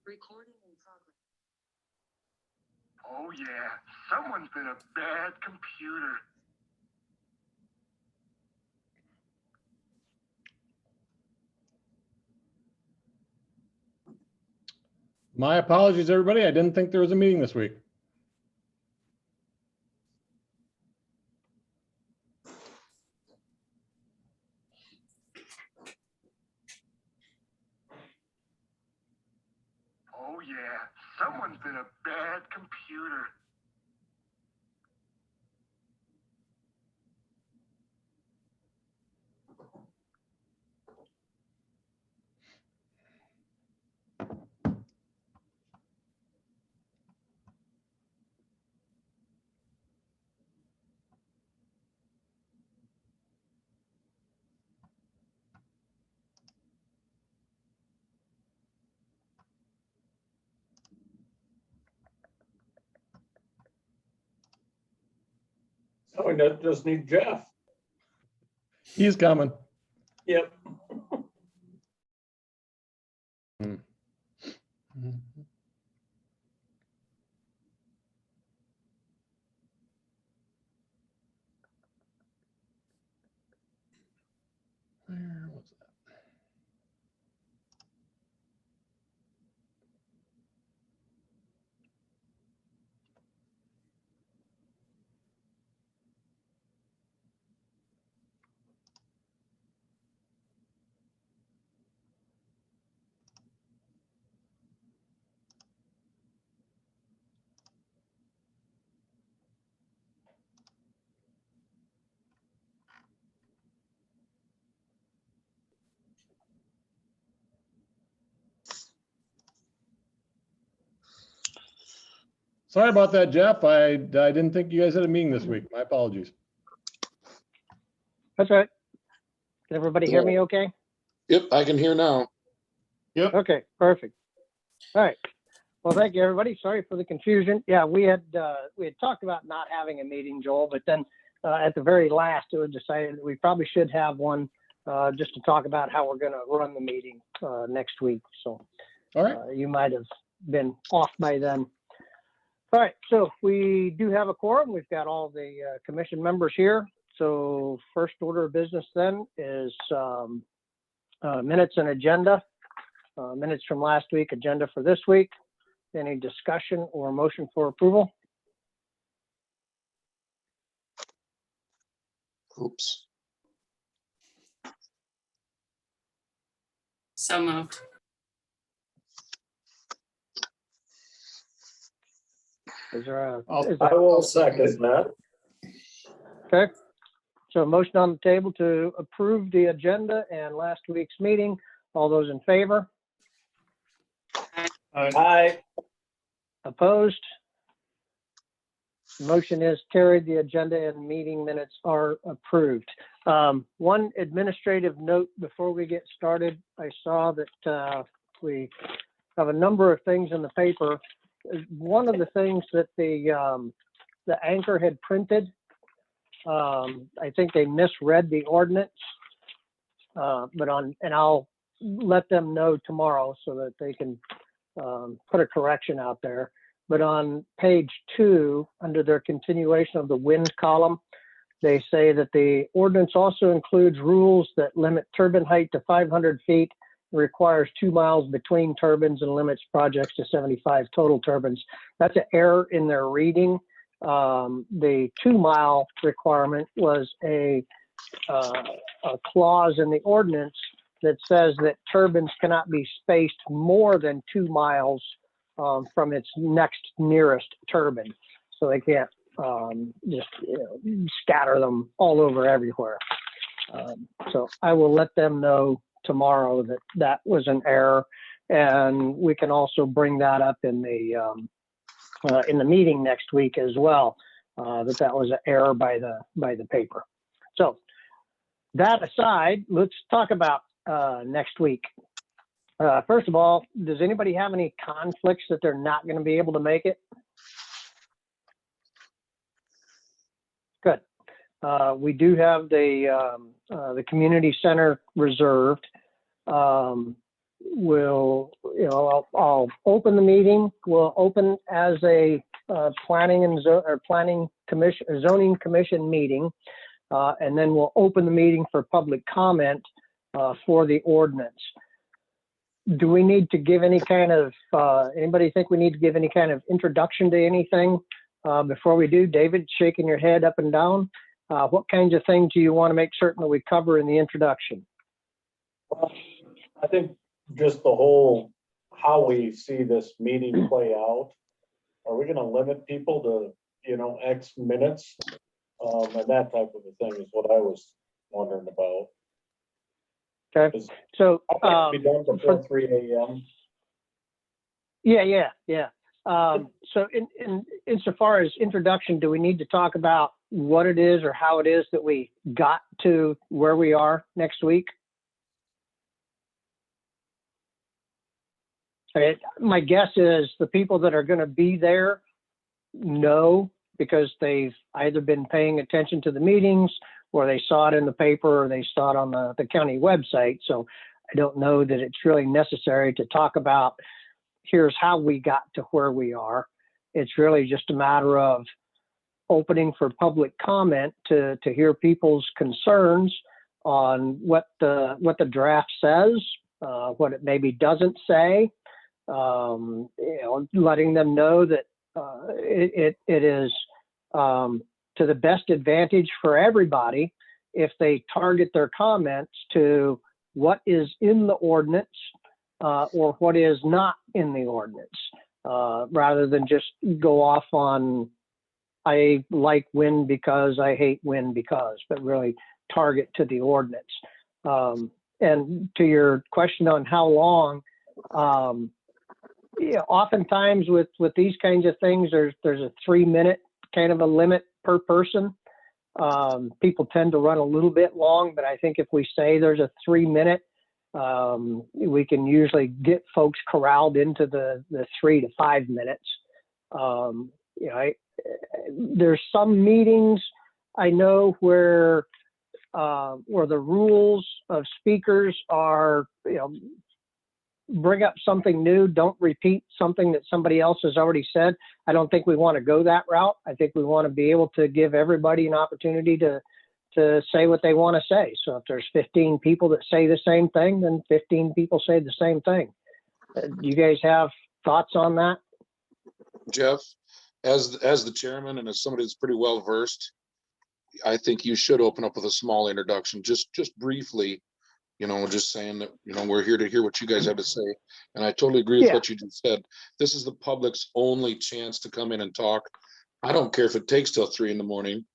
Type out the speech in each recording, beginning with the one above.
Recording in progress. Oh yeah, someone's been a bad computer. My apologies, everybody. I didn't think there was a meeting this week. Oh yeah, someone's been a bad computer. So we just need Jeff. He's coming. Yep. Where was that? Sorry about that, Jeff. I didn't think you guys had a meeting this week. My apologies. That's right. Can everybody hear me okay? Yep, I can hear now. Okay, perfect. All right. Well, thank you, everybody. Sorry for the confusion. Yeah, we had talked about not having a meeting, Joel, but then at the very last, it was decided that we probably should have one just to talk about how we're going to run the meeting next week. So All right. you might have been off by then. All right, so we do have a quorum. We've got all the commission members here. So first order of business then is minutes and agenda. Minutes from last week, agenda for this week. Any discussion or motion for approval? Oops. So moved. Is there a? I will second that. Okay. So a motion on the table to approve the agenda and last week's meeting. All those in favor? Aye. Opposed? Motion is carried. The agenda and meeting minutes are approved. One administrative note before we get started. I saw that we have a number of things in the paper. One of the things that the anchor had printed, I think they misread the ordinance, and I'll let them know tomorrow so that they can put a correction out there. But on page 2, under their continuation of the wind column, they say that the ordinance also includes rules that limit turbine height to 500 feet, requires 2 miles between turbines, and limits projects to 75 total turbines. That's an error in their reading. The 2 mile requirement was a clause in the ordinance that says that turbines cannot be spaced more than 2 miles from its next nearest turbine. So they can't just scatter them all over everywhere. So I will let them know tomorrow that that was an error, and we can also bring that up in the meeting next week as well. That was an error by the paper. So that aside, let's talk about next week. First of all, does anybody have any conflicts that they're not going to be able to make it? Good. We do have the community center reserved. we'll, I'll open the meeting. We'll open as a planning and planning commission, or zoning commission meeting. And then we'll open the meeting for public comment for the ordinance. Do we need to give any kind of, anybody think we need to give any kind of introduction to anything before we do? David, shaking your head up and down. What kinds of things do you want to make certain that we cover in the introduction? I think just the whole, how we see this meeting play out. Are we gonna limit people to, X minutes? And that type of a thing is what I was wondering about. Okay, so Be done before 3 a.m. yeah. So insofar as introduction, do we need to talk about what it is or how it is that we got to where we are next week? Okay, my guess is the people that are going to be there know, because they've either been paying attention to the meetings, or they saw it in the paper, or they saw it on the county website. So I don't know that it's really necessary to talk about here's how we got to where we are. It's really just a matter of opening for public comment to hear people's concerns on what the draft says, what it maybe doesn't say, letting them know that it is to the best advantage for everybody if they target their comments to what is in the ordinance or what is not in the ordinance, rather than just go off on I like wind because, I hate wind because, but really target to the ordinance. And to your question on how long, oftentimes with these kinds of things, there's a 3-minute kind of a limit per person. People tend to run a little bit long, but I think if we say there's a 3-minute, we can usually get folks corralled into the 3 to 5 minutes. There's some meetings I know where the rules of speakers are, bring up something new, don't repeat something that somebody else has already said. I don't think we want to go that route. I think we want to be able to give everybody an opportunity to say what they want to say. So if there's 15 people that say the same thing, then 15 people say the same thing. Do you guys have thoughts on that? Jeff, as the chairman and as somebody that's pretty well versed, I think you should open up with a small introduction, just briefly, just saying that, we're here to hear what you guys have to say. And I totally agree with what you just said. This is the public's only chance to come in and talk. I don't care if it takes till 3 a.m.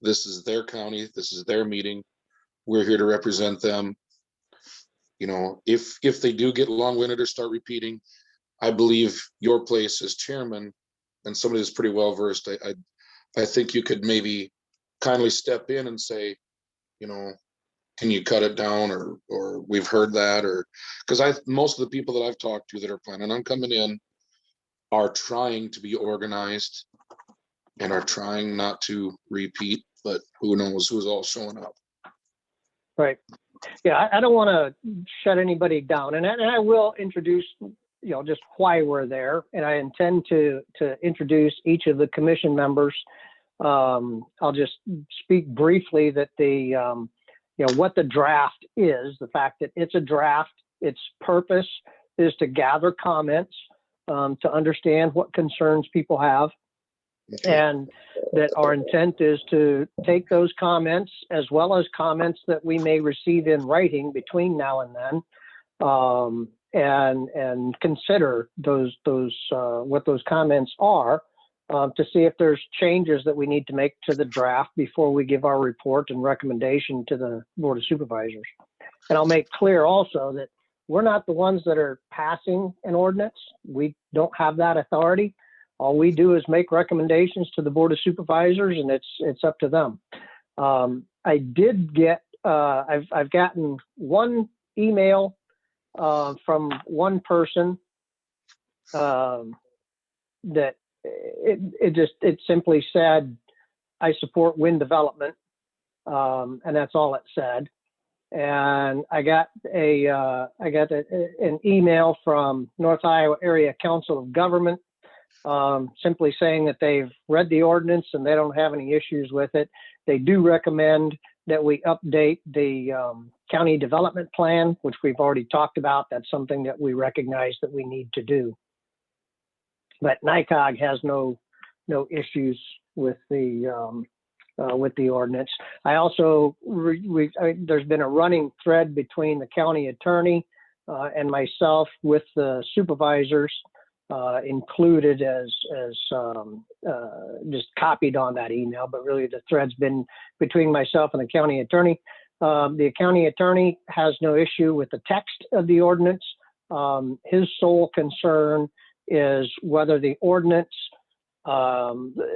This is their county. This is their meeting. We're here to represent them. If they do get long-winded or start repeating, I believe your place as chairman and somebody that's pretty well versed, I think you could maybe kindly step in and say, can you cut it down, or we've heard that, or because most of the people that I've talked to that are planning on coming in are trying to be organized and are trying not to repeat, but who knows who's all showing up. Right. Yeah, I don't want to shut anybody down, and I will introduce, just why we're there, and I intend to introduce each of the commission members. I'll just speak briefly that what the draft is, the fact that it's a draft, its purpose is to gather comments, to understand what concerns people have. And that our intent is to take those comments as well as comments that we may receive in writing between now and then, and consider those what those comments are, to see if there's changes that we need to make to the draft before we give our report and recommendation to the Board of Supervisors. And I'll make clear also that we're not the ones that are passing an ordinance. We don't have that authority. All we do is make recommendations to the Board of Supervisors, and it's up to them. I did get, I've gotten one email from one person that it simply said, I support wind development, and that's all it said. and I got an email from North Iowa Area Council of Government, simply saying that they've read the ordinance and they don't have any issues with it. They do recommend that we update the county development plan, which we've already talked about. That's something that we recognize that we need to do. But NICOG has no issues with the ordinance. I also, there's been a running thread between the county attorney and myself with the supervisors included as just copied on that email, but really the thread's been between myself and the county attorney. The county attorney has no issue with the text of the ordinance. His sole concern is whether the ordinance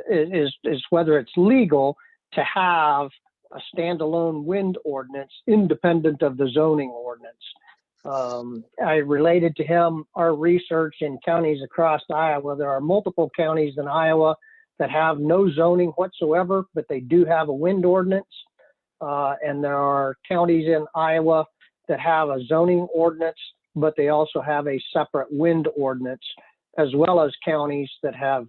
is whether it's legal to have a standalone wind ordinance independent of the zoning ordinance. I related to him our research in counties across Iowa. There are multiple counties in Iowa that have no zoning whatsoever, but they do have a wind ordinance. And there are counties in Iowa that have a zoning ordinance, but they also have a separate wind ordinance, as well as counties that have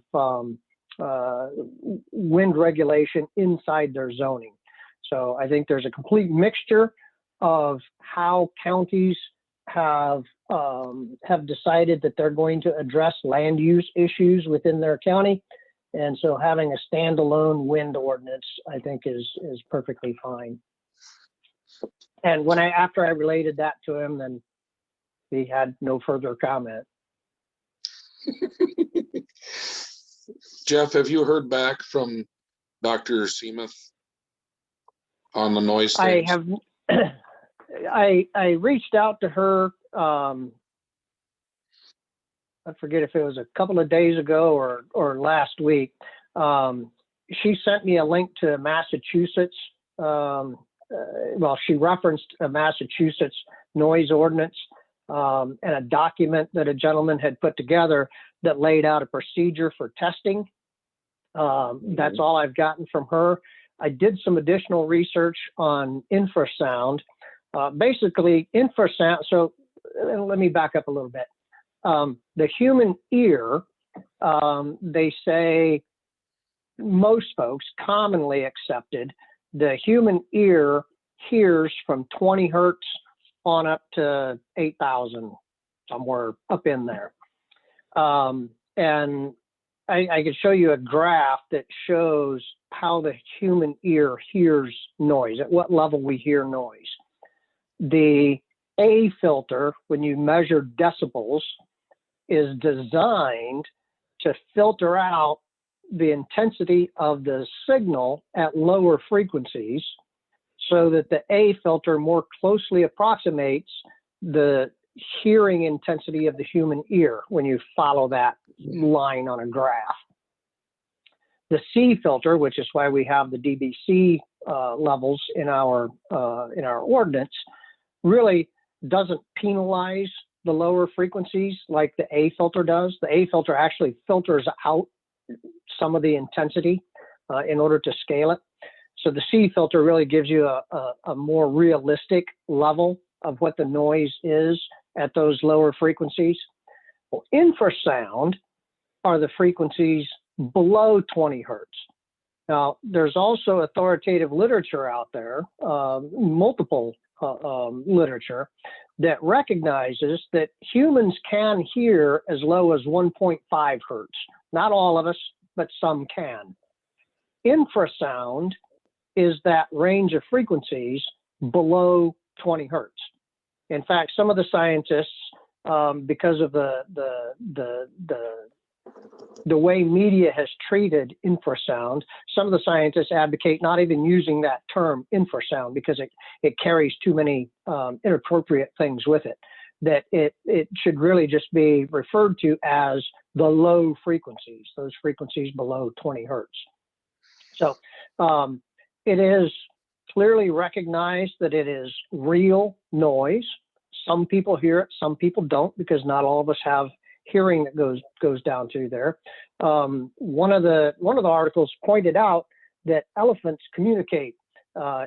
wind regulation inside their zoning. So I think there's a complete mixture of how counties have decided that they're going to address land use issues within their county. And so having a standalone wind ordinance, I think is perfectly fine. And after I related that to him, then he had no further comment. Jeff, have you heard back from Dr. Seamuth on the noise things? I have. I reached out to her. I forget if it was a couple of days ago or last week. She sent me a link to Massachusetts. Well, she referenced a Massachusetts noise ordinance and a document that a gentleman had put together that laid out a procedure for testing. That's all I've gotten from her. I did some additional research on infrasound. Basically, infrasound, so let me back up a little bit. The human ear, they say, most folks commonly accepted, the human ear hears from 20 hertz on up to 8,000, somewhere up in there. And I could show you a graph that shows how the human ear hears noise, at what level we hear noise. The A filter, when you measure decibels, is designed to filter out the intensity of the signal at lower frequencies so that the A filter more closely approximates the hearing intensity of the human ear when you follow that line on a graph. The C filter, which is why we have the DBC levels in our ordinance, really doesn't penalize the lower frequencies like the A filter does. The A filter actually filters out some of the intensity in order to scale it. So the C filter really gives you a more realistic level of what the noise is at those lower frequencies. Well, infrasound are the frequencies below 20 hertz. Now, there's also authoritative literature out there, multiple literature, that recognizes that humans can hear as low as 1.5 hertz. Not all of us, but some can. Infrasound is that range of frequencies below 20 hertz. In fact, some of the scientists, because of the way media has treated infrasound, some of the scientists advocate not even using that term infrasound because it carries too many inappropriate things with it, that it should really just be referred to as the low frequencies, those frequencies below 20 hertz. So it is clearly recognized that it is real noise. Some people hear it, some people don't, because not all of us have hearing that goes down through there. One of the articles pointed out that elephants communicate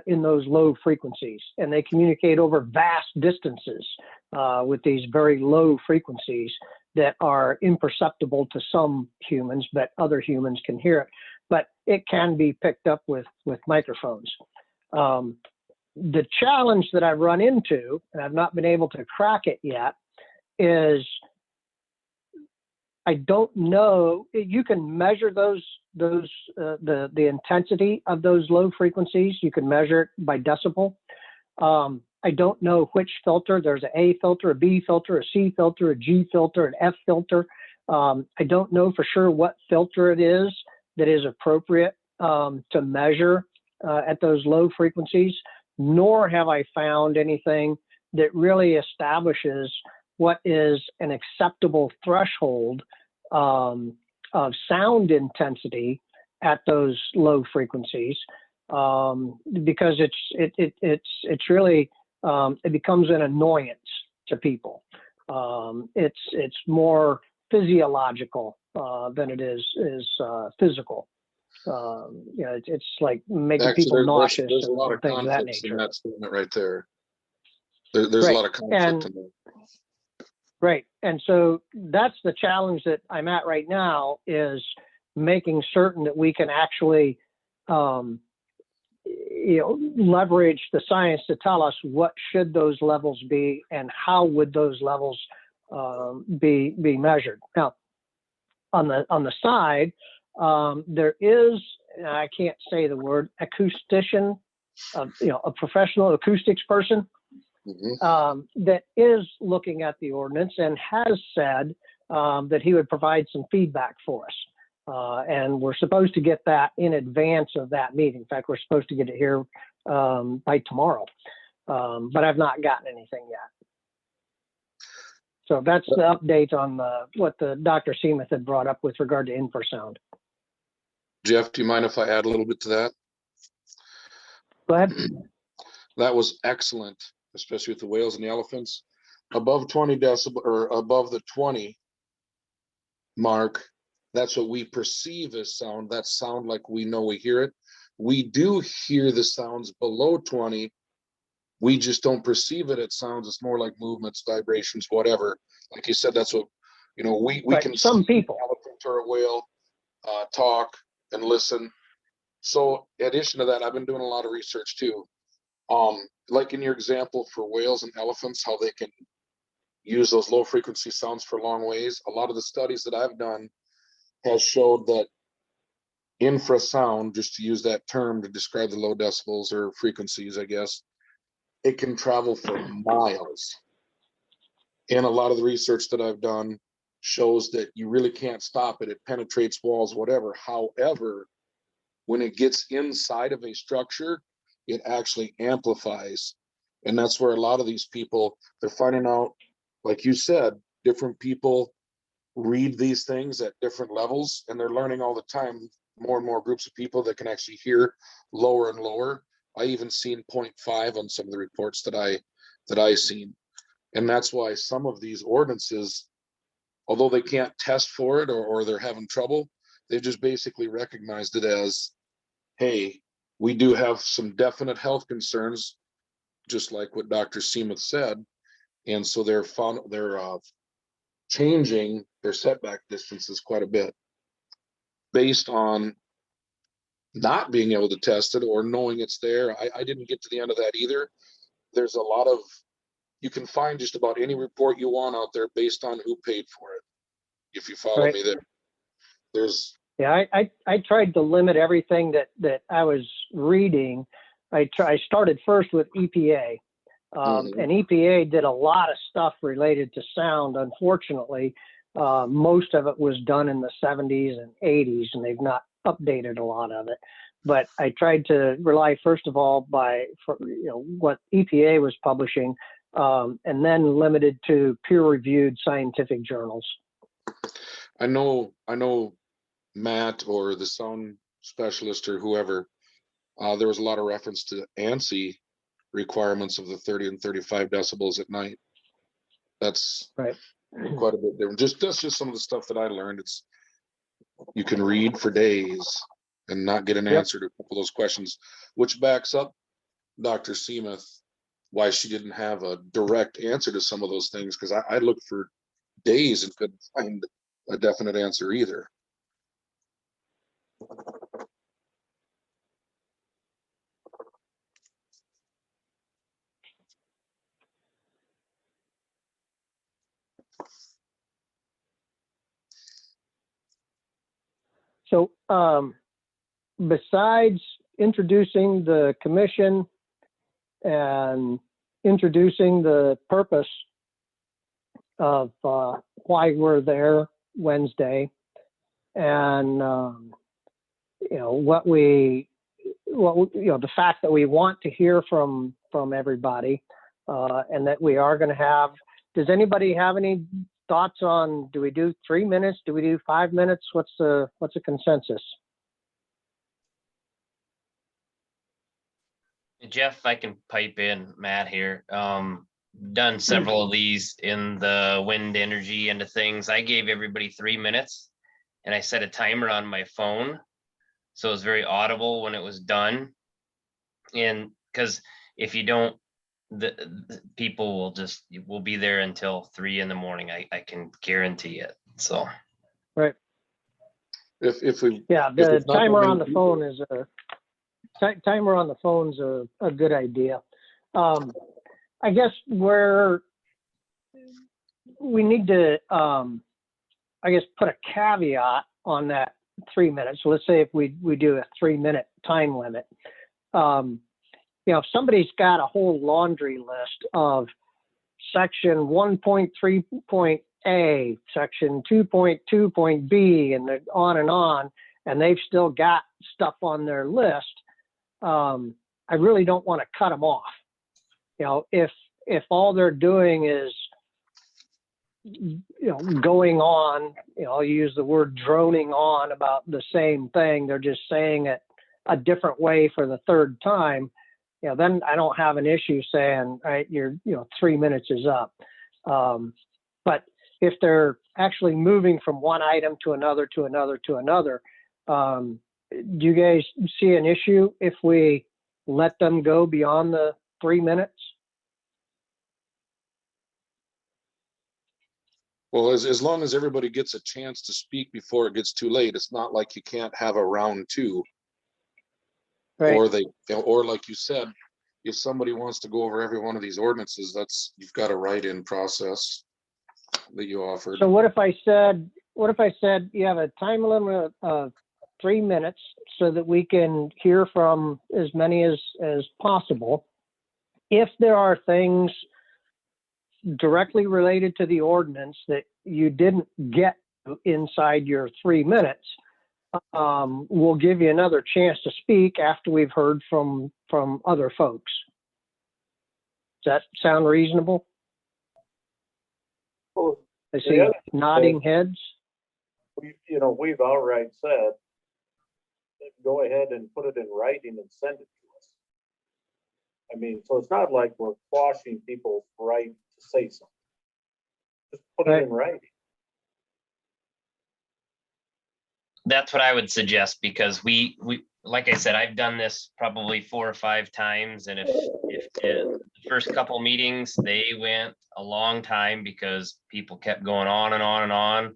in those low frequencies, and they communicate over vast distances with these very low frequencies that are imperceptible to some humans, but other humans can hear it. But it can be picked up with microphones. The challenge that I've run into, and I've not been able to crack it yet, is I don't know. You can measure the intensity of those low frequencies. You can measure it by decibel. I don't know which filter. There's an A filter, a B filter, a C filter, a G filter, an F filter. I don't know for sure what filter it is that is appropriate to measure at those low frequencies, nor have I found anything that really establishes what is an acceptable threshold of sound intensity at those low frequencies, because it's really it becomes an annoyance to people. It's more physiological than it is physical. It's like making Actually, people nauseous there's a lot and of things of that conflicts in nature. that statement right there. There's a Right. lot of conflict And in there. right. And so that's the challenge that I'm at right now, is making certain that we can actually, leverage the science to tell us what should those levels be and how would those levels be measured. Now, on the side, there is, and I can't say the word, acoustician, a professional acoustics person Mhm. that is looking at the ordinance and has said that he would provide some feedback for us. And we're supposed to get that in advance of that meeting. In fact, we're supposed to get it here by tomorrow, but I've not gotten anything yet. So that's the update on what the Dr. Seamuth had brought up with regard to infrasound. Jeff, do you mind if I add a little bit to that? Go ahead. That was excellent, especially with the whales and the elephants. Above 20 decibel or above the 20 mark, that's what we perceive as sound. That sound like we know we hear it. We do hear the sounds below 20. We just don't perceive it. It sounds, it's more like movements, vibrations, whatever. Like you said, that's what, we Right. can Some see people. an elephant or a whale talk and listen. So in addition to that, I've been doing a lot of research too. Like in your example for whales and elephants, how they can use those low frequency sounds for long ways. A lot of the studies that I've done has showed that infrasound, just to use that term to describe the low decibels or frequencies, I guess, it can travel for miles. And a lot of the research that I've done shows that you really can't stop it. It penetrates walls, whatever. However, when it gets inside of a structure, it actually amplifies. And that's where a lot of these people, they're finding out, like you said, different people read these things at different levels, and they're learning all the time, more and more groups of people that can actually hear lower and lower. I even seen 0.5 on some of the reports that I seen. And that's why some of these ordinances, although they can't test for it or they're having trouble, they've just basically recognized it as, hey, we do have some definite health concerns, just like what Dr. Seamuth said. And so they're changing their setback distances quite a bit based on not being able to test it or knowing it's there. I didn't get to the end of that either. There's a lot of, you can find just about any report you want out there based on who paid for it. If you follow Right. me there, there's. Yeah, I tried to limit everything that I was reading. I started first with EPA, and EPA did a lot of stuff related to sound. Unfortunately, most of it was done in the 70s and 80s, and they've not updated a lot of it. But I tried to rely first of all what EPA was publishing, and then limited to peer-reviewed scientific journals. I know Matt or the sound specialist or whoever, there was a lot of reference to ANSI requirements of the 30 and 35 decibels at night. That's right. Quite a bit different. That's just some of the stuff that I learned. You can read for days and not get an answer to a couple of those questions, which backs up Dr. Seamuth why she didn't have a direct answer to some of those things, because I looked for days and couldn't find a definite answer either. So besides introducing the commission and introducing the purpose of why we're there Wednesday, and the fact that we want to hear from everybody, and that we are going to have. Does anybody have any thoughts on? Do we do 3 minutes? Do we do 5 minutes? What's the consensus? Jeff, I can pipe in, Matt here. Done several of these in the wind energy into things. I gave everybody 3 minutes and I set a timer on my phone. So it was very audible when it was done. And because if you don't, the people will be there until 3 in the morning. I can guarantee it. So. Right. If we, Yeah, if the it's not timer that on many the phone is timer on the phone's a good idea. I guess where we need to, I guess, put a caveat on that 3 minutes. So let's say if we do a 3 minute time limit, if somebody's got a whole laundry list of section 1.3.A, section 2.2.B, and on, and they've still got stuff on their list, I really don't want to cut them off. If all they're doing is, going on, I'll use the word droning on about the same thing, they're just saying it a different way for the third time, then I don't have an issue saying, all right, 3 minutes is up. But if they're actually moving from one item to another, to another, to another, do you guys see an issue if we let them go beyond the 3 minutes? well, as long as everybody gets a chance to speak before it gets too late, it's not like you can't have a round two. Right. Or like you said, if somebody wants to go over every one of these ordinances, you've got a write-in process that you offered. So what if I said you have a time limit of 3 minutes so that we can hear from as many as possible? If there are things directly related to the ordinance that you didn't get inside your 3 minutes, we'll give you another chance to speak after we've heard from other folks. Does that sound reasonable? Well, I see nodding heads. We've outright said, go ahead and put it in writing and send it to us. I mean, so it's not like we're quashing people's right to say something. Just put it in writing. That's what I would suggest, because we like I said, I've done this probably 4 or 5 times, and if the first couple meetings they went a long time because people kept going on and on and on.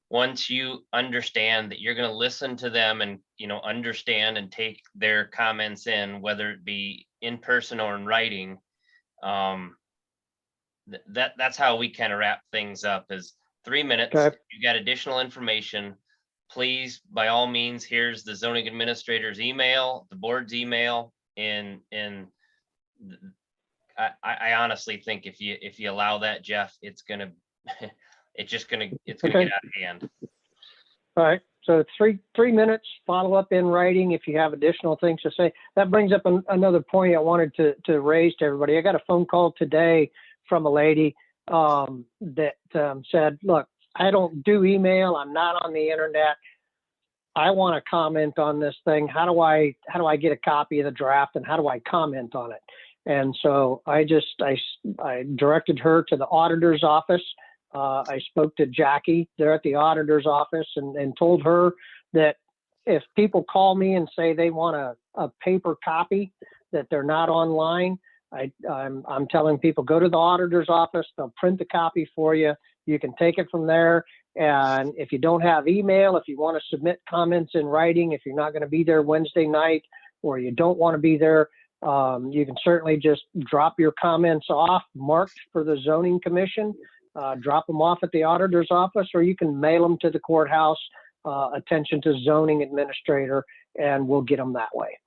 Once you understand that you're going to listen to them and understand and take their comments in, whether it be in person or in writing, that's how we kind of wrap things up. Is 3 minutes. Okay. You got additional information, please, by all means, here's the zoning administrator's email, the board's email, and I honestly think if you allow that, Jeff, it's gonna get out of hand. All right. So 3 minutes, follow up in writing if you have additional things to say. That brings up another point I wanted to raise to everybody. I got a phone call today from a lady that said, look, I don't do email. I'm not on the internet. I want to comment on this thing. How do I get a copy of the draft, and how do I comment on it? And so I directed her to the auditor's office. I spoke to Jackie there at the auditor's office and told her that if people call me and say they want a paper copy, that they're not online, I'm telling people, go to the auditor's office. They'll print the copy for you. You can take it from there. And if you don't have email, if you want to submit comments in writing, if you're not going to be there Wednesday night, or you don't want to be there, you can certainly just drop your comments off, marked for the zoning commission, drop them off at the auditor's office, or you can mail them to the courthouse, attention to zoning administrator, and we'll get them that way.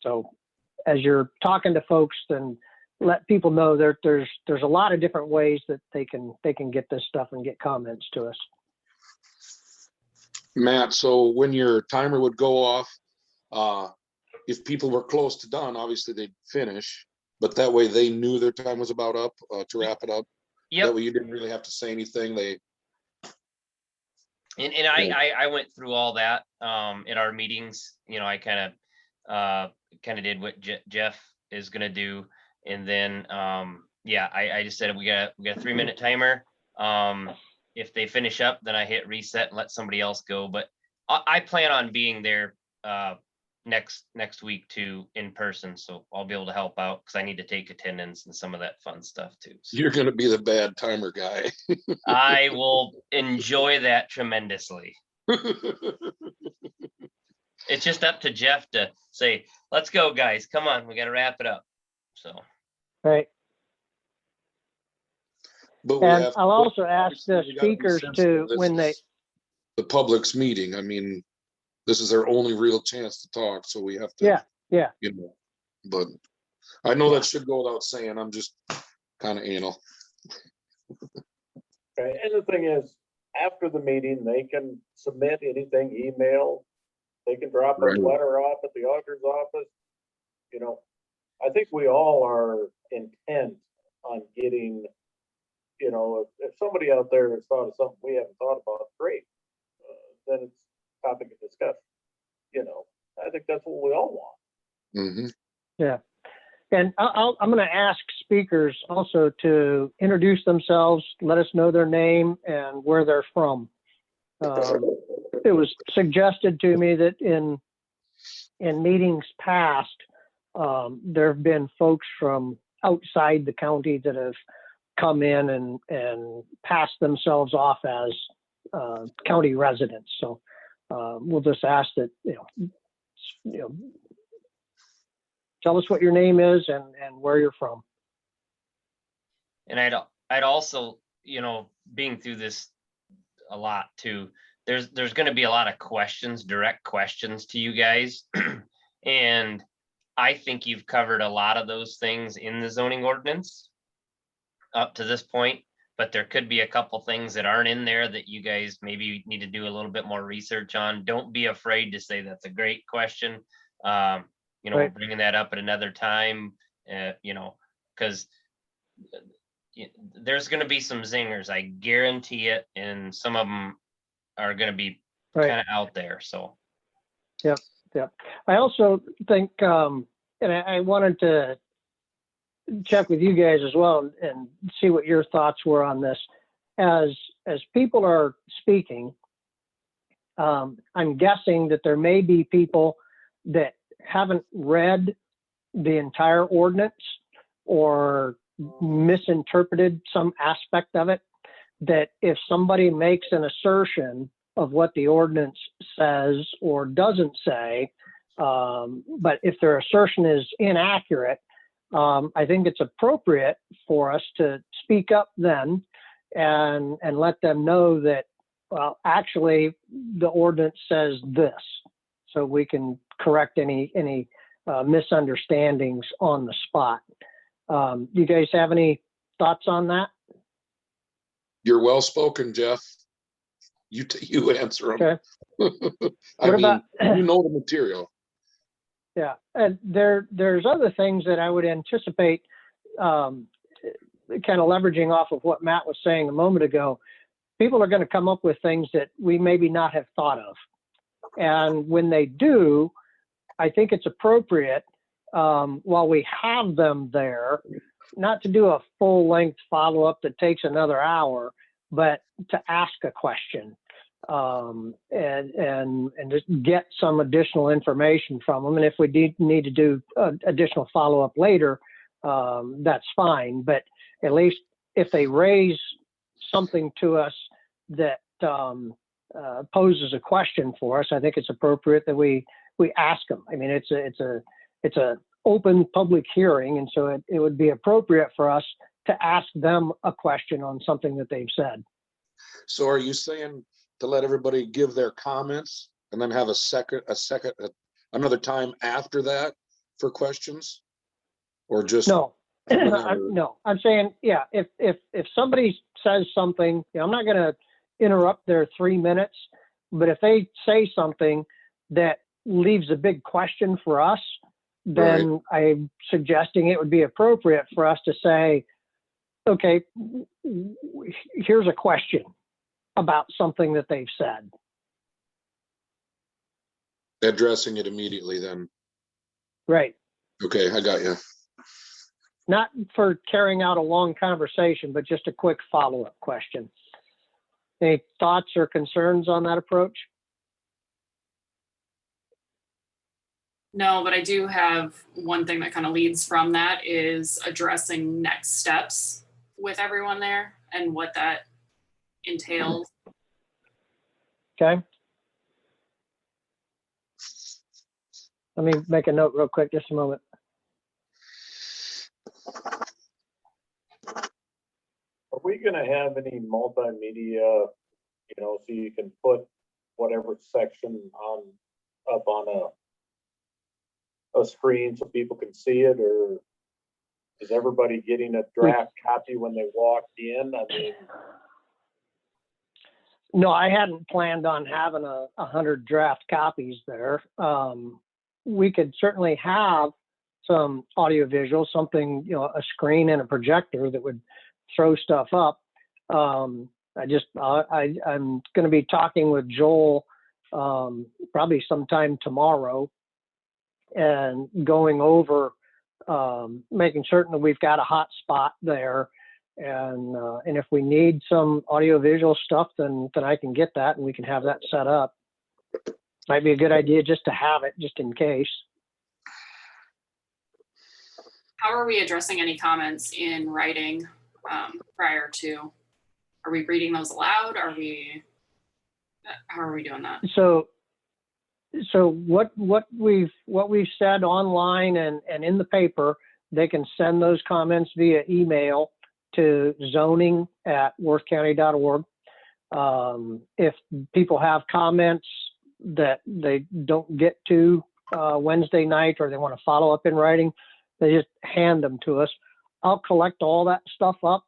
So as you're talking to folks, then let people know there's a lot of different ways that they can get this stuff and get comments to us. Matt, so when your timer would go off, if people were close to done, obviously they'd finish, but that way they knew their time was about up, to wrap it up. That Yep. way you didn't really have to say anything. And I went through all that in our meetings. You know, I kind of did what Jeff is gonna do, and then yeah, I just said we got a 3-minute timer. If they finish up, then I hit reset and let somebody else go. But I plan on being there next week too, in person, so I'll be able to help out because I need to take attendance and some of that fun stuff too. So You're gonna be the bad timer guy. I will enjoy that tremendously. It's just up to Jeff to say, let's go, guys. Come on, we got to wrap it up. So, Right. But we And have, I'll also ask the obviously, we gotta be speakers sensitive. to, This when they, is the public's meeting. I mean, this is their only real chance to talk, so we have to. Yeah. You know, but I know that should go without saying. I'm just kind of anal. Okay, and the thing is, after the meeting, they can submit anything, email, they can drop a Right. letter off at the auditor's office. You know, I think we all are intent on getting, you know, if somebody out there has thought of something we haven't thought about, great. Then it's topic of discussion. You know, I think that's what we all want. Hmm. and I'm going to ask speakers also to introduce themselves, let us know their name and where they're from. It was suggested to me that in meetings past, there have been folks from outside the county that have come in and passed themselves off as county residents. So we'll just ask that, you know, tell us what your name is and where you're from. and I'd also, you know, being through this a lot too, there's going to be a lot of questions, direct questions to you guys. And I think you've covered a lot of those things in the zoning ordinance up to this point, but there could be a couple things that aren't in there that you guys maybe need to do a little bit more research on. Don't be afraid to say that's a great question. You know, Right. we're bringing that up at another time, you know, because there's going to be some zingers, I guarantee it, and some of them are going to be Right. kind of out there. So, I also think, and I wanted to check with you guys as well and see what your thoughts were on this. As people are speaking, I'm guessing that there may be people that haven't read the entire ordinance or misinterpreted some aspect of it, that if somebody makes an assertion of what the ordinance says or doesn't say, but if their assertion is inaccurate, I think it's appropriate for us to speak up then and let them know that, well, actually the ordinance says this, so we can correct any misunderstandings on the spot. You guys have any thoughts on that? You're well spoken, Jeff. You answer them. Okay. I What mean, about- you know the material. Yeah, and there's other things that I would anticipate, kind of leveraging off of what Matt was saying a moment ago. People are going to come up with things that we maybe not have thought of. And when they do, I think it's appropriate, while we have them there, not to do a full length follow-up that takes another hour, but to ask a question. and just get some additional information from them. And if we need to do additional follow-up later, that's fine. But at least if they raise something to us that poses a question for us, I think it's appropriate that we ask them. I mean, it's a open public hearing, and so it would be appropriate for us to ask them a question on something that they've said. So are you saying to let everybody give their comments and then have another time after that for questions? Or just? No, whenever? no, I'm saying, yeah, if somebody says something, I'm not going to interrupt their 3 minutes, but if they say something that leaves a big question for us, then I'm suggesting it would be appropriate for us to say, okay, here's a question about something that they've said. Addressing it immediately then. Right. Okay, I got you. Not for carrying out a long conversation, but just a quick follow-up question. Any thoughts or concerns on that approach? No, but I do have one thing that kind of leads from that is addressing next steps with everyone there and what that entails. Okay. Let me make a note real quick, just a moment. Are we gonna have any multimedia, so you can put whatever section up on a screen so people can see it, or is everybody getting a draft copy when they walk in? I mean, No, I hadn't planned on having 100 draft copies there. We could certainly have some audio visual, something, a screen and a projector that would throw stuff up. I'm going to be talking with Joel probably sometime tomorrow and going over, making certain that we've got a hot spot there. And if we need some audiovisual stuff, then I can get that and we can have that set up. Might be a good idea just to have it, just in case. How are we addressing any comments in writing prior to? Are we reading those aloud? How are we doing that? So what we've said online and in the paper, they can send those comments via email to zoning@worthcounty.org. If people have comments that they don't get to Wednesday night, or they want to follow up in writing, they just hand them to us. I'll collect all that stuff up.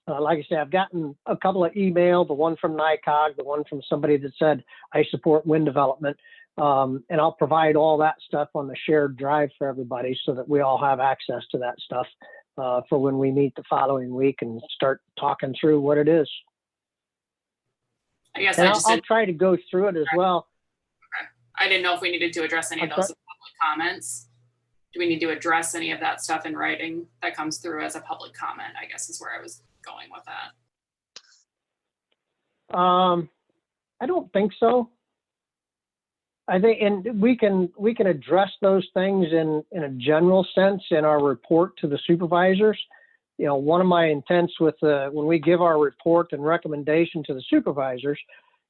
Like I said, I've gotten a couple of emails, the one from NICOG, the one from somebody that said, I support wind development. And I'll provide all that stuff on the shared drive for everybody so that we all have access to that stuff for when we meet the following week and start talking through what it is. I guess And I just I'll didn't, try to go through it as well. I didn't know if we needed to address any of those public comments. Do we need to address any of that stuff in writing that comes through as a public comment, I guess is where I was going with that. I don't think so. I think, and we can address those things in a general sense in our report to the supervisors. One of my intents with when we give our report and recommendation to the supervisors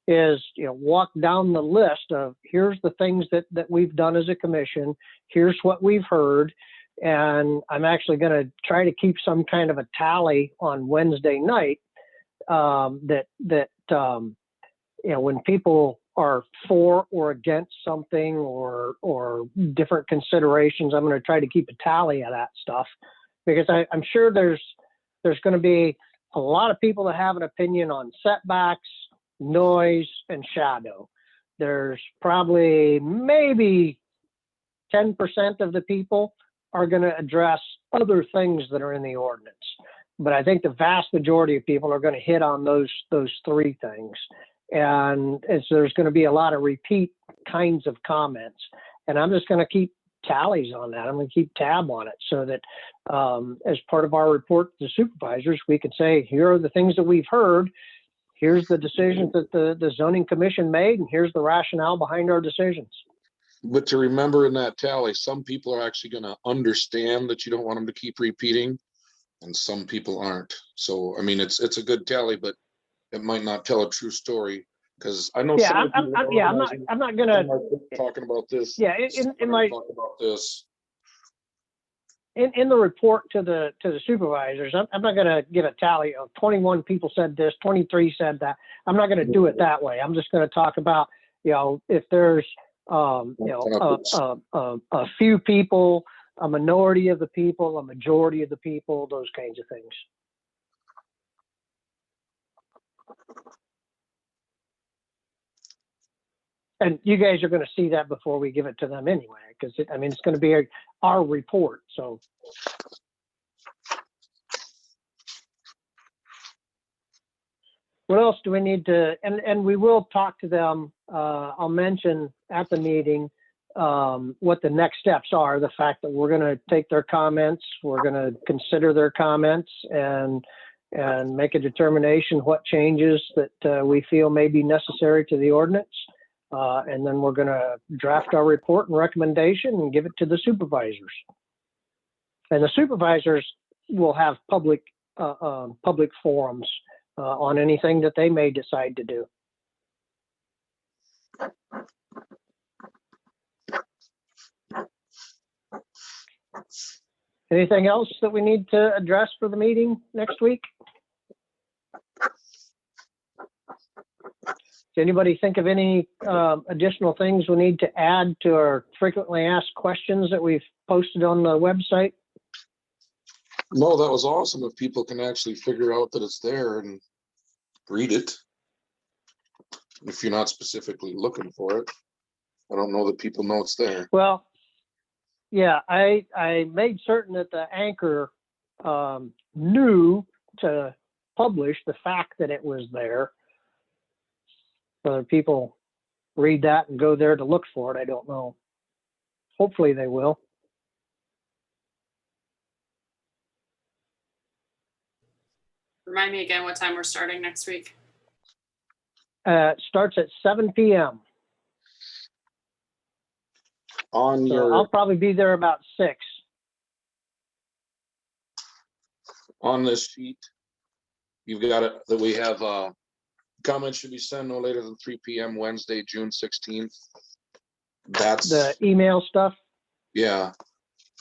is, walk down the list of here's the things that we've done as a commission, here's what we've heard, and I'm actually going to try to keep some kind of a tally on Wednesday night when people are for or against something or different considerations, I'm going to try to keep a tally of that stuff, because I'm sure there's going to be a lot of people that have an opinion on setbacks, noise, and shadow. There's probably maybe 10% of the people are going to address other things that are in the ordinance. But I think the vast majority of people are going to hit on those three things. And there's going to be a lot of repeat kinds of comments. And I'm just going to keep tallies on that. I'm going to keep tab on it so that as part of our report to the supervisors, we can say, here are the things that we've heard. here's the decisions that the zoning commission made, and here's the rationale behind our decisions. But to remember in that tally, some people are actually gonna understand that you don't want them to keep repeating, and some people aren't. So, I mean, it's a good tally, but it might not tell a true story, because I know Yeah, some of the people organizing, I'm not gonna, some are talking about this. yeah, some in are my, talking about this. in the report to the supervisors, I'm not gonna give a tally of 21 people said this, 23 said that. I'm not gonna do it that way. I'm just gonna talk about, if there's, a few people, a minority of the people, a majority of the people, those kinds of things. And you guys are going to see that before we give it to them anyway, because it's going to be our report. So. What else do we need to, and we will talk to them. I'll mention at the meeting what the next steps are, the fact that we're going to take their comments, we're going to consider their comments and make a determination what changes that we feel may be necessary to the ordinance. And then we're going to draft our report and recommendation and give it to the supervisors. And the supervisors will have public forums on anything that they may decide to do. Anything else that we need to address for the meeting next week? Does anybody think of any additional things we need to add to our frequently asked questions that we've posted on the website? No, that was awesome. If people can actually figure out that it's there and read it. If you're not specifically looking for it, I don't know that people know it's there. Well, yeah, I made certain that the anchor knew to publish the fact that it was there. Whether people read that and go there to look for it, I don't know. Hopefully they will. Remind me again what time we're starting next week. It starts at 7 p.m. On So your I'll probably be there about 6. on this sheet, you've got it that we have comments should be sent no later than 3 p.m. Wednesday, June 16th. That's The email stuff. yeah,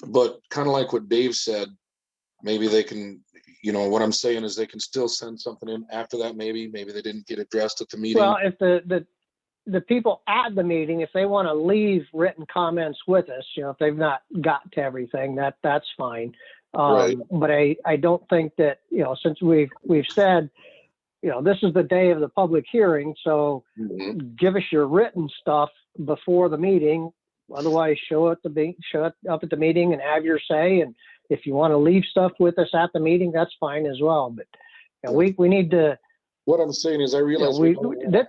but kind of like what Dave said, maybe they can, what I'm saying is they can still send something in after that. Maybe they didn't get addressed at the meeting. Well, if the people at the meeting, if they want to leave written comments with us, if they've not got to everything, that's fine. Right. But I don't think that, since we've said, this is the day of the public hearing, so give us your written stuff before the meeting. Otherwise, show up at the meeting and have your say. And if you want to leave stuff with us at the meeting, that's fine as well. But we need to. What I'm saying is, I realize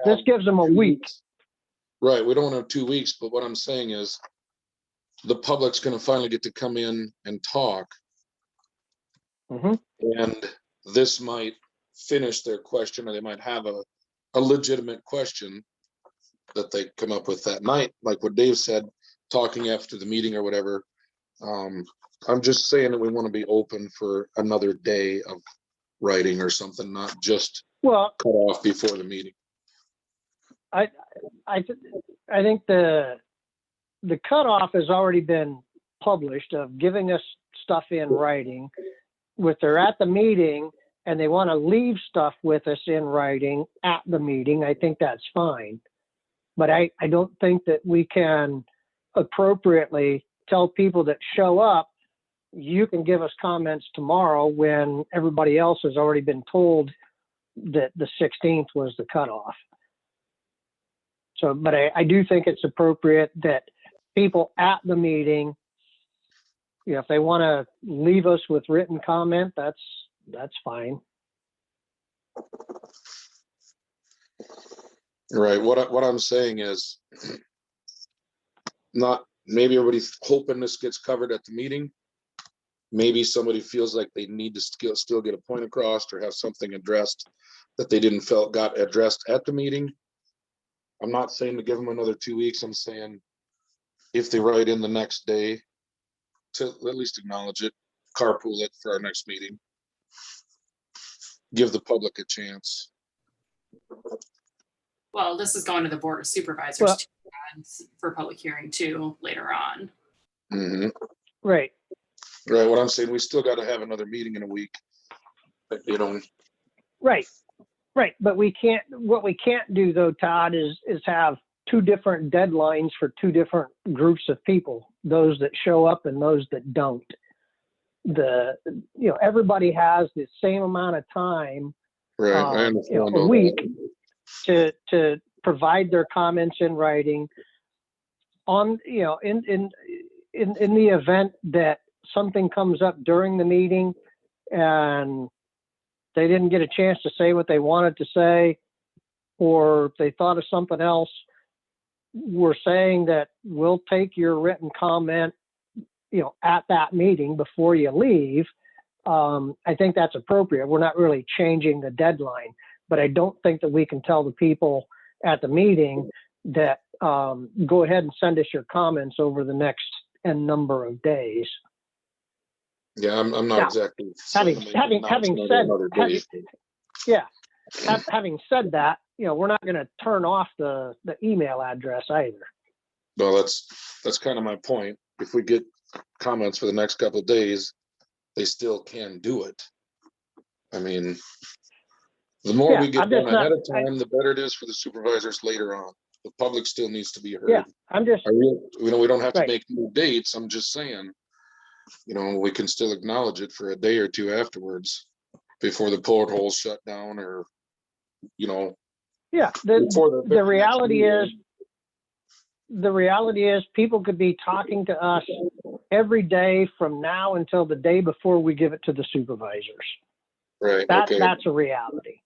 this gives them a week. Right, we don't have 2 weeks, but what I'm saying is, the public's going to finally get to come in and talk, and this might finish their question, or they might have a legitimate question that they come up with that night, like what Dave said, talking after the meeting or whatever. I'm just saying that we want to be open for another day of writing or something, not just cut off before the meeting. I think the cutoff has already been published of giving us stuff in writing. If they're at the meeting and they want to leave stuff with us in writing at the meeting, I think that's fine. But I don't think that we can appropriately tell people that show up, you can give us comments tomorrow when everybody else has already been told that the 16th was the cutoff. So, but I do think it's appropriate that people at the meeting, if they want to leave us with written comment, that's fine. Right. What I'm saying is, maybe everybody's hoping this gets covered at the meeting. Maybe somebody feels like they need to still get a point across or have something addressed that they didn't felt got addressed at the meeting. I'm not saying to give them another 2 weeks. I'm saying if they write in the next day, to at least acknowledge it, carpool it for our next meeting. Give the public a chance. Well, this is going to the Board of Supervisors Well- too, and for public hearing too, later on. Mhm. Right. Right, what I'm saying, we still gotta have another meeting in a week. But, you know, Right, right. But what we can't do though, Todd, is have two different deadlines for two different groups of people, those that show up and those that don't. Everybody has the same amount of time right, I understand. a all week that. to provide their comments in writing on, in the event that something comes up during the meeting and they didn't get a chance to say what they wanted to say, or they thought of something else. We're saying that we'll take your written comment, at that meeting before you leave. I think that's appropriate. We're not really changing the deadline, but I don't think that we can tell the people at the meeting that, go ahead and send us your comments over the next N number of days. Yeah, I'm not Now, exactly. having saying to make said- announcement another day. Having said that, we're not going to turn off the email address either. No, that's kind of my point. If we get comments for the next couple of days, they still can do it. I mean, the more Yeah, we get I'm just done ahead of not- I- time, the better it is for the supervisors later on. The public still needs to be heard. Yeah, I'm just, We don't have to Right. make new dates. I'm just saying, we can still acknowledge it for a day or two afterwards before the portholes shut down or, yeah, before the the reality next is, people could be talking to us every day from now until the day before we give it to the supervisors. Right, okay, That's a reality.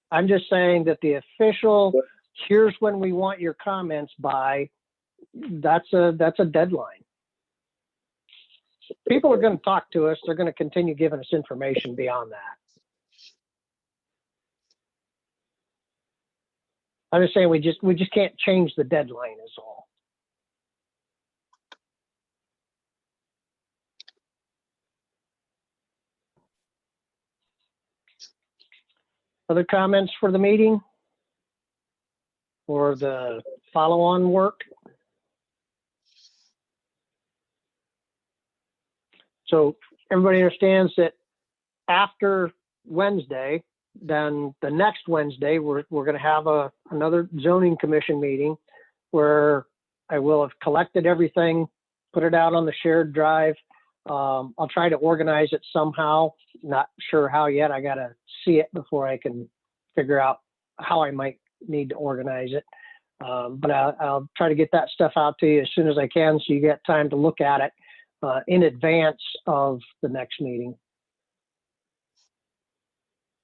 I'm just saying that the official, here's when we want your comments by, that's a deadline. People are going to talk to us. They're going to continue giving us information beyond that. I'm just saying we just can't change the deadline is all. Other comments for the meeting? Or the follow-on work? So everybody understands that after Wednesday, then the next Wednesday, we're going to have another zoning commission meeting where I will have collected everything, put it out on the shared drive. I'll try to organize it somehow. Not sure how yet. I got to see it before I can figure out how I might need to organize it. But I'll try to get that stuff out to you as soon as I can so you get time to look at it in advance of the next meeting.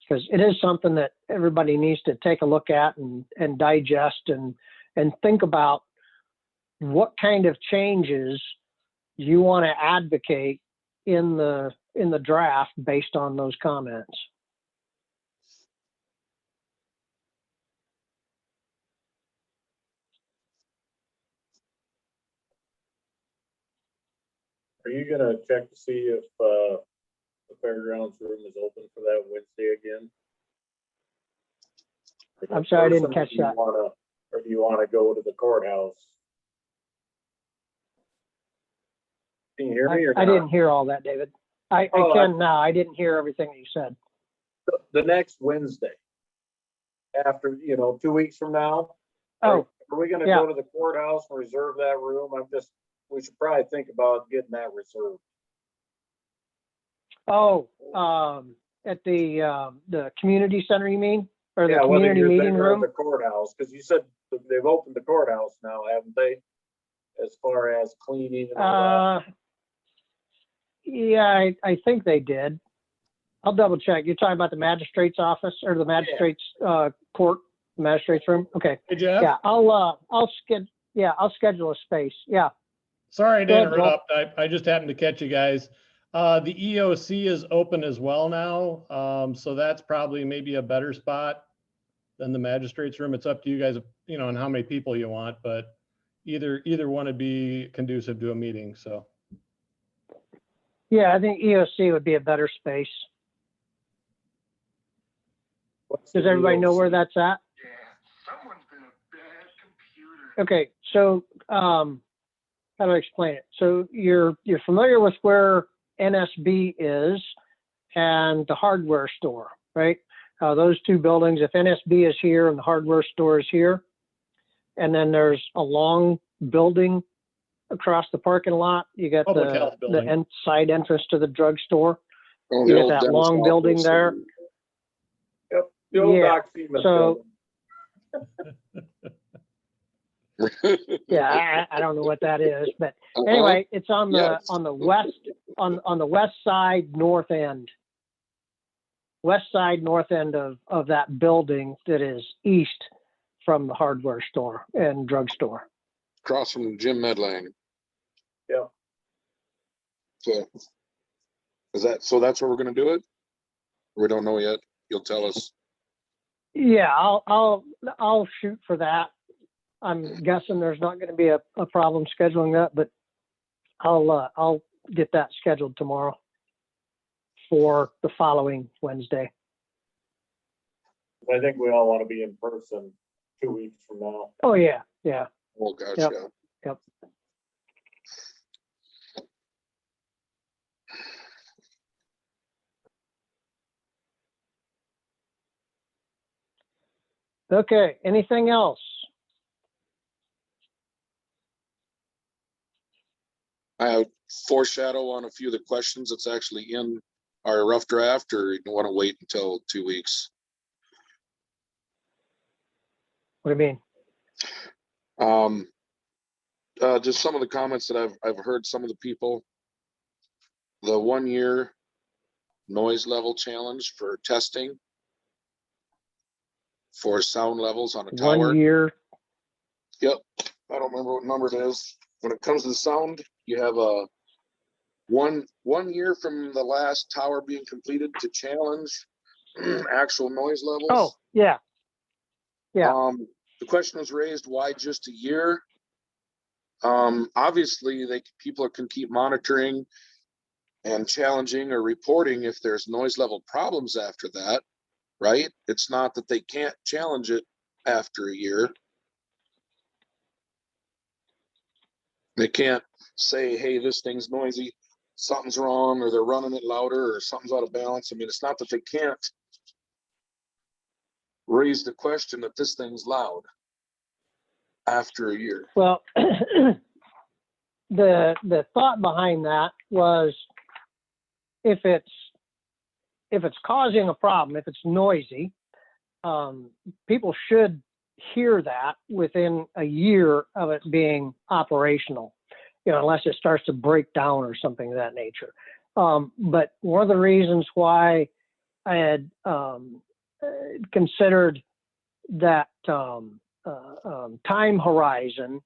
Because it is something that everybody needs to take a look at and digest and think about what kind of changes you want to advocate in the draft based on those comments. Are you gonna check to see if the fairgrounds room is open for that Wednesday again? I'm sorry, I didn't catch that. Or do you wanna go to the courthouse? Can you hear me or I not? didn't hear all that, David. I Oh, can now. I didn't hear everything that you said. The next Wednesday, after, 2 weeks from now? Oh, Are we gonna yeah. go to the courthouse and reserve that room? We should probably think about getting that reserved. At the community center, you mean? Or the Yeah, whether community you're meeting there or room? the courthouse, because you said they've opened the courthouse now, haven't they? As far as cleaning and all that. Yeah, I think they did. I'll double check. You're talking about the magistrate's office or the magistrate's court, magistrate's room? Okay. Hey, Jeff? Yeah, I'll schedule a space. Yeah. Sorry to Go ahead, Bill. interrupt. I just happened to catch you guys. The EOC is open as well now. So that's probably maybe a better spot than the magistrate's room. It's up to you guys, you know, and how many people you want, but either one would be conducive to a meeting, so. Yeah, I think EOC would be a better space. What's the Does everybody know where EOC? that's at? Yeah, someone's been a bad computer. Okay, so how do I explain it? So you're familiar with where NSB is and the hardware store, right? Those two buildings, if NSB is here and the hardware store is here, and then there's a long building across the parking lot, you got Public health the building. side entrance to the drugstore. Oh, You the got old that Dennis long office building there. and- Yep, the old Yeah, Doc Seaman so- building. Yeah, I don't know what that is, but Uh-huh. anyway, it's on the Yes. on the west side north end. West side north end of that building that is east from the hardware store and drugstore. Across from Jim Medlang. Yep. So, so that's where we're gonna do it? We don't know yet. You'll tell us. Yeah, I'll shoot for that. I'm guessing there's not going to be a problem scheduling that, but I'll get that scheduled tomorrow for the following Wednesday. I think we all want to be in person 2 weeks from now. Oh yeah, yeah. Oh, gosh, Yep. yeah. Yep. Okay, anything else? I foreshadow on a few of the questions that's actually in our rough draft, or you want to wait until 2 weeks? What do you mean? Just some of the comments that I've heard some of the people. The 1 year noise level challenge for testing for sound levels on a tower. 1 year. Yep, I don't remember what number it is. When it comes to sound, you have a one year from the last tower being completed to challenge actual noise levels. Oh, yeah. Yeah. The question was raised, why just a year? Obviously, people can keep monitoring and challenging or reporting if there's noise level problems after that, right? It's not that they can't challenge it after a year. They can't say, hey, this thing's noisy, something's wrong, or they're running it louder, or something's out of balance. I mean, it's not that they can't raise the question that this thing's loud after a year. Well, the thought behind that was if it's causing a problem, if it's noisy, people should hear that within a year of it being operational, you know, unless it starts to break down or something of that nature. But one of the reasons why I had considered that time horizon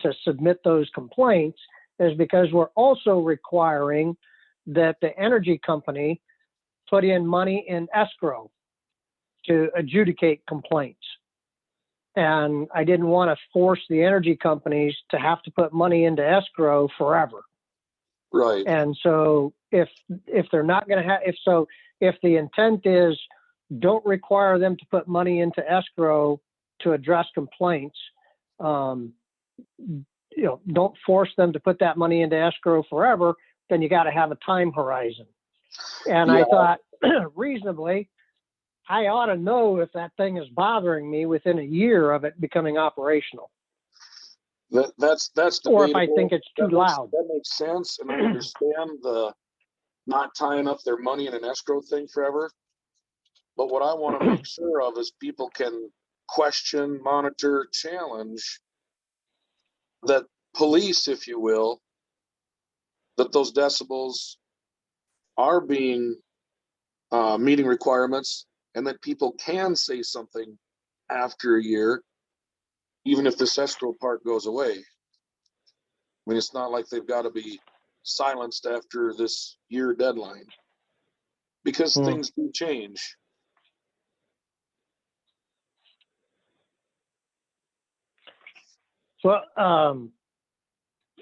to submit those complaints is because we're also requiring that the energy company put in money in escrow to adjudicate complaints. And I didn't want to force the energy companies to have to put money into escrow forever. Right. And so if they're not going to have, if the intent is don't require them to put money into escrow to address complaints, you know, don't force them to put that money into escrow forever, then you got to have a time horizon. And I thought reasonably, I ought to know if that thing is bothering me within a year of it becoming operational. That's Or if I debatable. think it's too loud. That makes sense, and I understand the not tying up their money in an escrow thing forever. But what I want to make sure of is people can question, monitor, challenge that police, if you will, that those decibels are being meeting requirements, and that people can say something after a year, even if this escrow part goes away. I mean, it's not like they've got to be silenced after this year deadline, because things do change. Well,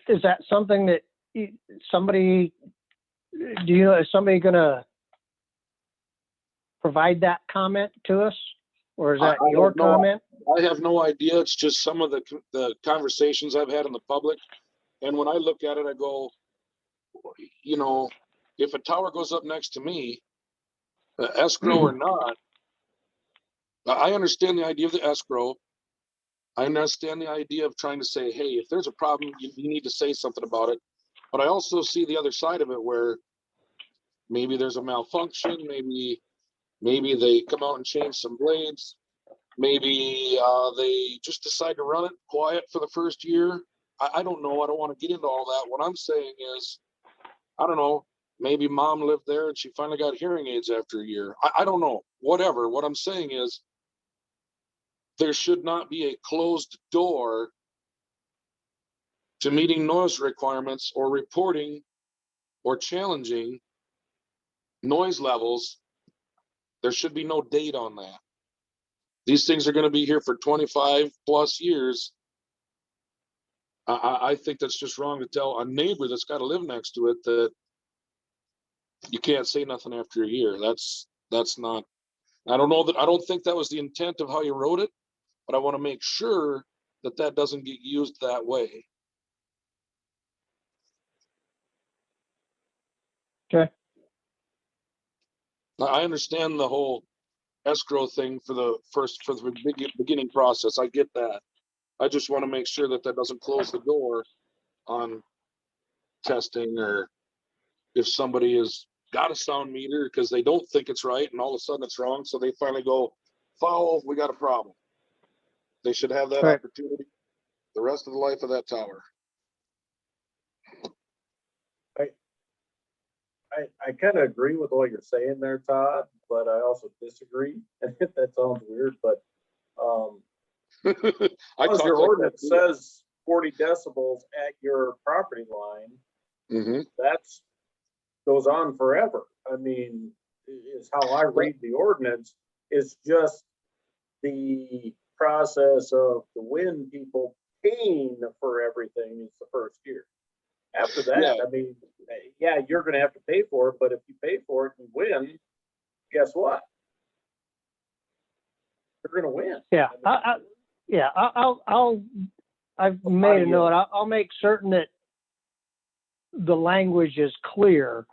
is that something that somebody, do you know, is somebody gonna provide that comment to us? Or is that I your don't know. comment? I have no idea. It's just some of the conversations I've had in the public. And when I look at it, I go, you know, if a tower goes up next to me, escrow or not, I understand the idea of the escrow. I understand the idea of trying to say, hey, if there's a problem, you need to say something about it. But I also see the other side of it where maybe there's a malfunction, maybe they come out and change some blades. Maybe they just decide to run it quiet for the first year. I don't know. I don't want to get into all that. What I'm saying is, I don't know. Maybe mom lived there and she finally got hearing aids after a year. I don't know. Whatever. What I'm saying is, there should not be a closed door to meeting noise requirements or reporting or challenging noise levels. There should be no date on that. These things are going to be here for 25 plus years. I think that's just wrong to tell a neighbor that's got to live next to it that you can't say nothing after a year. That's not, I don't know that, I don't think that was the intent of how you wrote it, but I want to make sure that that doesn't get used that way. Okay. I understand the whole escrow thing for the beginning process. I get that. I just want to make sure that that doesn't close the door on testing, or if somebody has got a sound meter because they don't think it's right and all of a sudden it's wrong. So they finally go, foul, we got a problem. They should have that Right. opportunity the rest of the life of that tower. I kind of agree with what you're saying there, Todd, but I also disagree. That sounds weird, but I as talk your like ordinance that too. says 40 decibels at your property line, Mhm. that's goes on forever. I mean, is how I read the ordinance. It's just the process of the wind people paying for everything is the first year. After that, Yeah. I mean, yeah, you're gonna have to pay for it, but if you pay for it and win, guess what? You're gonna win. Yeah, I mean, I've How made do a you- note. I'll make certain that the language is clear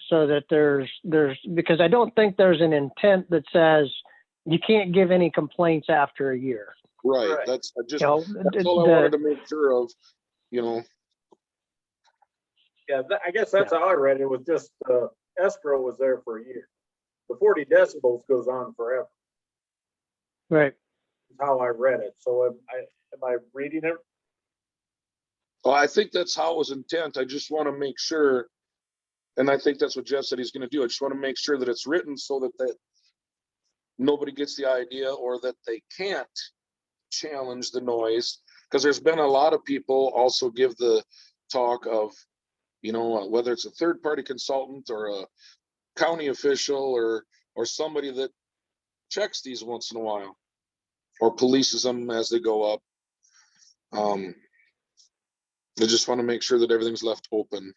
so that because I don't think there's an intent that says you can't give any complaints after a year. Right. Right. That's just, You know, that's all I wanted to make sure of, you know. yeah, I guess that's how I read it. Was just escrow was there for a year. The 40 decibels goes on forever. right. Is how I read it. So am I reading it? Well, I think that's how it was intent. I just want to make sure, and I think that's what Jeff said he's going to do. I just want to make sure that it's written so that nobody gets the idea, or that they can't challenge the noise. Because there's been a lot of people also give the talk of, you know, whether it's a third-party consultant or a county official or somebody that checks these once in a while or polices them as they go up. I just want to make sure that everything's left open.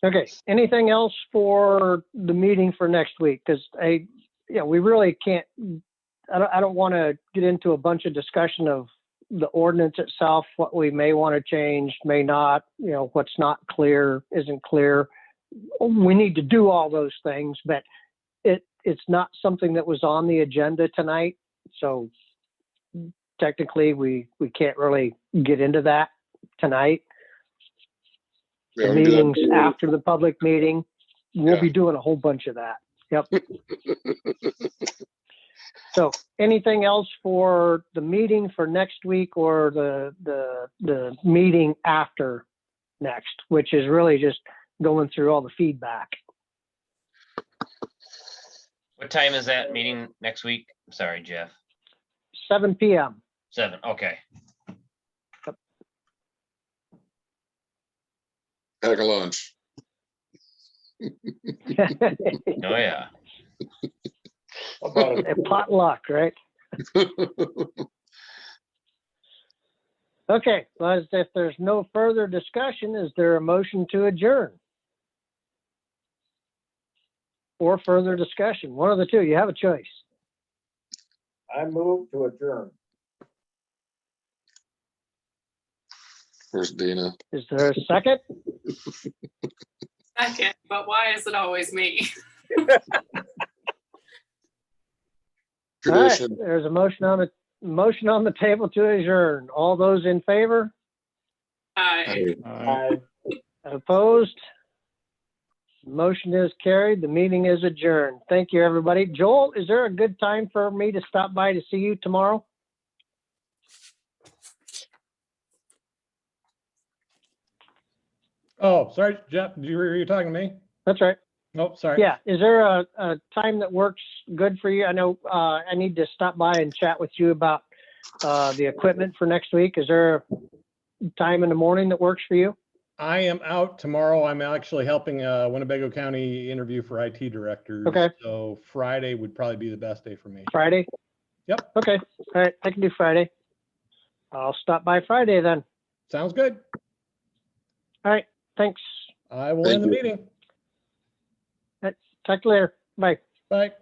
Okay. Anything else for the meeting for next week? Because we really can't. I don't want to get into a bunch of discussion of the ordinance itself, what we may want to change, may not. You know, what's not clear isn't clear. We need to do all those things, but it's not something that was on the agenda tonight. So technically, we can't really get into that tonight. Yeah, The we can do that meetings too. after the public meeting, we'll Yeah. be doing a whole bunch of that. Yep. So anything else for the meeting for next week, or the meeting after next, which is really just going through all the feedback. What time is that meeting next week? Sorry, Jeff. 7 p.m. 7, okay. Pack a lunch. Oh, yeah. About it. A potluck, right? Okay, well, if there's no further discussion, is there a motion to adjourn? Or further discussion? One of the two, you have a choice. I move to adjourn. Where's Dana? Is there a second? Second, but why is it always me? All right, Tradition. there's a motion on the table to adjourn. All those in favor? I I Opposed? Motion is carried. The meeting is adjourned. Thank you, everybody. Joel, is there a good time for me to stop by to see you tomorrow? Oh, sorry, Jeff, were you talking to me? That's right. Nope, sorry. Yeah, is there a time that works good for you? I know I need to stop by and chat with you about the equipment for next week. Is there a time in the morning that works for you? I am out tomorrow. I'm actually helping Winnebago County interview for IT directors. Okay. So Friday would probably be the best day for me. Friday? Yep, Okay, all right, I can do Friday. I'll stop by Friday then. sounds good. All right, thanks. I will Thank end the you. meeting. Talk to you later. Bye. Bye.